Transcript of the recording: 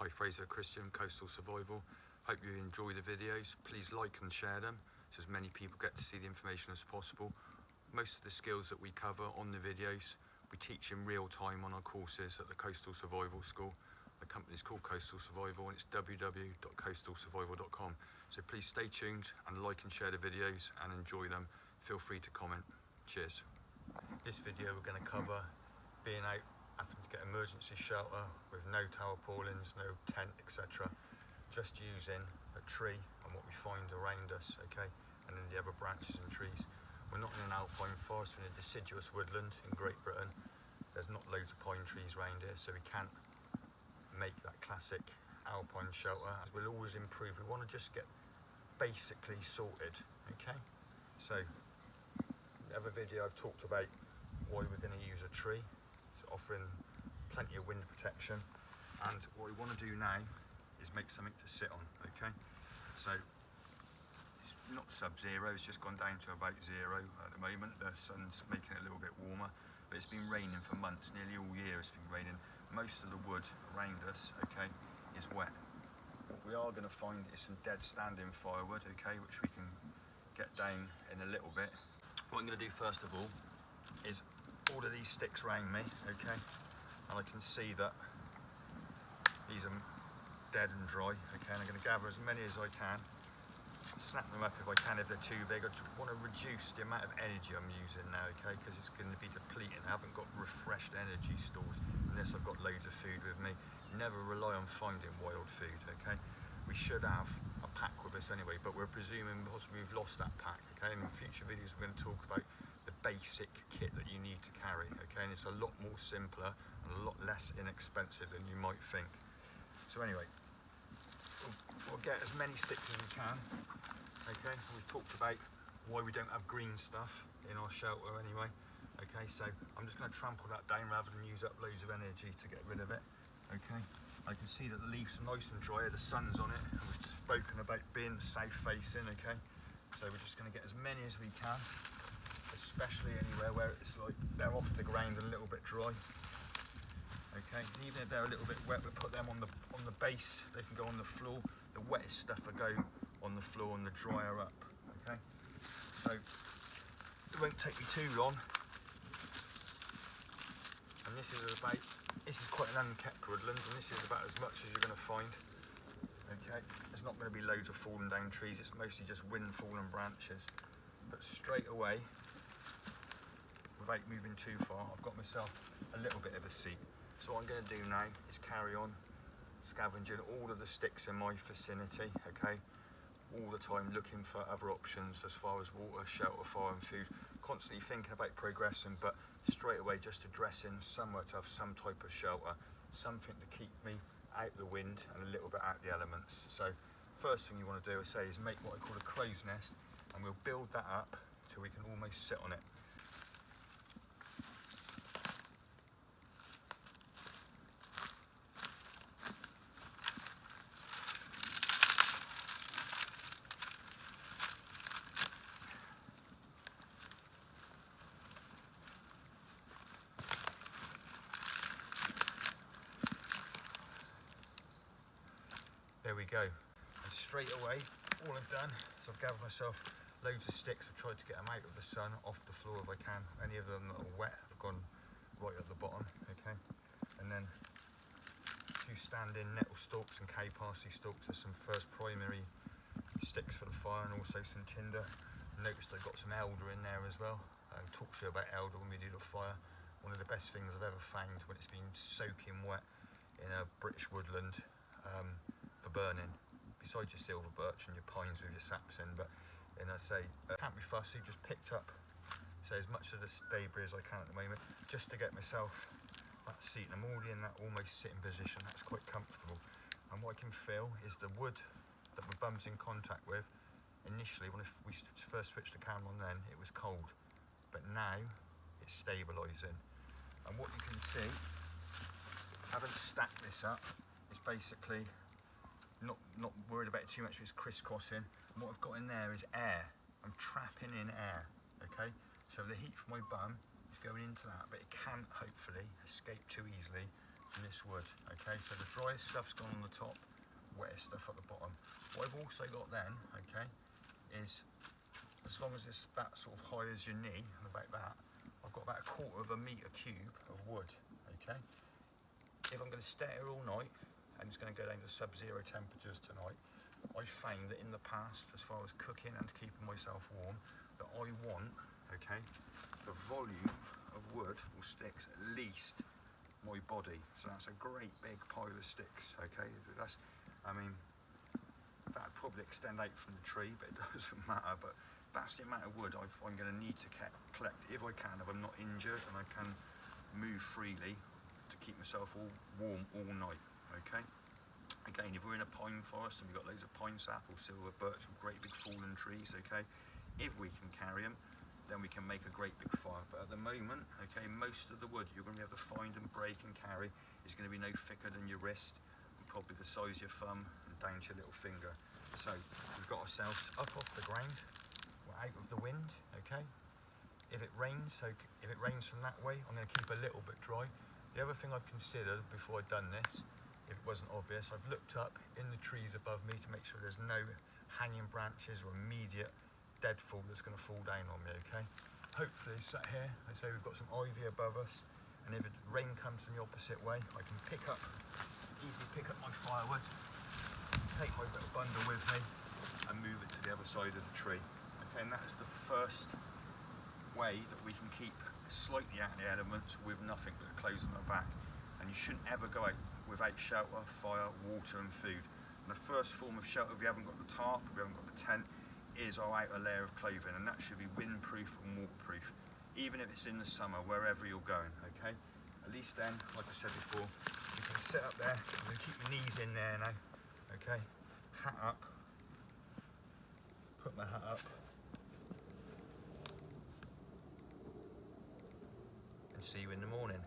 Hi Fraser, Christian, Coastal Survival. Hope you enjoy the videos. Please like and share them so as many people get to see the information as possible. Most of the skills that we cover on the videos we teach in real time on our courses at the Coastal Survival School. The company is called Coastal Survival and it's www.coastalsurvival.com. So please stay tuned and like and share the videos and enjoy them. Feel free to comment. Cheers. This video we're going to cover being out having to get emergency shelter with no tarpaulins, no tent, etc. Just using a tree and what we find around us, okay, and then the other branches and trees. We're not in an alpine forest, we're in a deciduous woodland in Great Britain. There's not loads of pine trees around here, so we can't make that classic alpine shelter. We'll always improve. We want to just get basically sorted, okay? So, the other video I've talked about why we're going to use a tree. Offering plenty of wind protection, and what we want to do now is make something to sit on, okay? So it's not sub-zero, it's just gone down to about 0 at the moment. The sun's making it a little bit warmer, but it's been raining for months, nearly all year it's been raining. Most of the wood around us, okay, is wet. What we are going to find is some dead standing firewood, okay, which we can get down in a little bit. What I'm going to do first of all is all of these sticks around me, okay, and I can see that these are dead and dry, okay, and I'm going to gather as many as I can, snap them up if I can if they're too big. I just want to reduce the amount of energy I'm using now, okay, because it's going to be depleting. I haven't got refreshed energy stored unless I've got loads of food with me. Never rely on finding wild food, okay. We should have a pack with us anyway, but we're presuming possibly we've lost that pack, okay, and in future videos we're going to talk about the basic kit that you need to carry, okay, and it's a lot more simpler and a lot less inexpensive than you might think. So anyway, we'll get as many sticks as we can, okay. We've talked about why we don't have green stuff in our shelter anyway, okay, so I'm just going to trample that down rather than use up loads of energy to get rid of it, okay. I can see that the leaves are nice and dry, the sun's on it, and we've spoken about being south facing, okay, so we're just going to get as many as we can, especially anywhere where it's like they're off the ground and a little bit dry, okay. And even if they're a little bit wet, we put them on the base. They can go on the floor. The wettest stuff will go on the floor and the drier up, okay. So it won't take me too long, and this is quite an unkept woodland, and this is about as much as you're going to find, okay. There's not going to be loads of fallen down trees, it's mostly just wind fallen branches, but straight away, without moving too far, I've got myself a little bit of a seat. So what I'm going to do now is carry on scavenging all of the sticks in my vicinity, okay, all the time looking for other options as far as water, shelter, fire and food, constantly thinking about progressing, but straight away just addressing somewhere to have some type of shelter, something to keep me out the wind and a little bit out the elements. So first thing you want to do, I say, is make what I call a crow's nest, and we'll build that up till we can almost sit on it. There we go, and straight away all I've done is I've gathered myself loads of sticks. I've tried to get them out of the sun, off the floor if I can. Any of them that are wet have gone right at the bottom, okay. And then 2 standing nettle stalks and cow parsley stalks are some first primary sticks for the fire, and also some tinder. Noticed I've got some elder in there as well. I'll talk to you about elder when we do the fire. One of the best things I've ever found when it's been soaking wet in a British woodland for burning, besides your silver birch and your pines with your saps in. But and I say, can't be fussy, just picked up as much of this debris as I can at the moment, just to get myself that seat. I'm already in that almost sitting position, that's quite comfortable. And what I can feel is the wood that my bum's in contact with, initially when we first switched the camera on then, it was cold, but now it's stabilising. And what you can see, having stacked this up, is basically not worried about it too much, it's crisscrossing. And what I've got in there is air. I'm trapping in air, okay? So the heat from my bum is going into that, but it can't hopefully escape too easily in this wood. Okay, so the driest stuff's gone on the top, wettest stuff at the bottom. What I've also got then, okay, is as long as it's about sort of high as your knee and about that, I've got about 1/4 metre cube of wood. Okay, if I'm going to stay here all night and it's going to go down to sub-zero temperatures tonight, I found that in the past, as far as cooking and keeping myself warm, that I want, okay, the volume of wood or sticks at least my body. So that's a great big pile of sticks. Okay, that's, I mean, that'd probably extend out from the tree, but it doesn't matter. But that's the amount of wood I'm going to need to collect if I can, if I'm not injured and I can move freely to keep myself all warm all night. Okay. Again, if we're in a pine forest and we've got loads of pine sap or silver birch, great big fallen trees, okay, if we can carry them, then we can make a great big fire. But at the moment, okay, most of the wood you're going to be able to find and break and carry is going to be no thicker than your wrist, and probably the size of your thumb and down to your little finger. So we've got ourselves up off the ground, we're out of the wind, okay. If it rains, so if it rains from that way, I'm going to keep a little bit dry. The other thing I've considered before I've done this, if it wasn't obvious, I've looked up in the trees above me to make sure there's no hanging branches or immediate deadfall that's going to fall down on me, okay? Hopefully, sat here, I say we've got some ivy above us, and if the rain comes from the opposite way, I can easily pick up my firewood, take my little bundle with me, and move it to the other side of the tree. Okay, and that's the first way that we can keep slightly out of the elements with nothing but clothes on our back. And you shouldn't ever go out without shelter, fire, water and food. And the first form of shelter, if we haven't got the tarp, if we haven't got the tent, is our outer layer of clothing, and that should be windproof and waterproof, even if it's in the summer, wherever you're going, okay? At least then, like I said before, you can sit up there, I'm going to keep your knees in there now, okay? Hat up, put my hat up, and see you in the morning.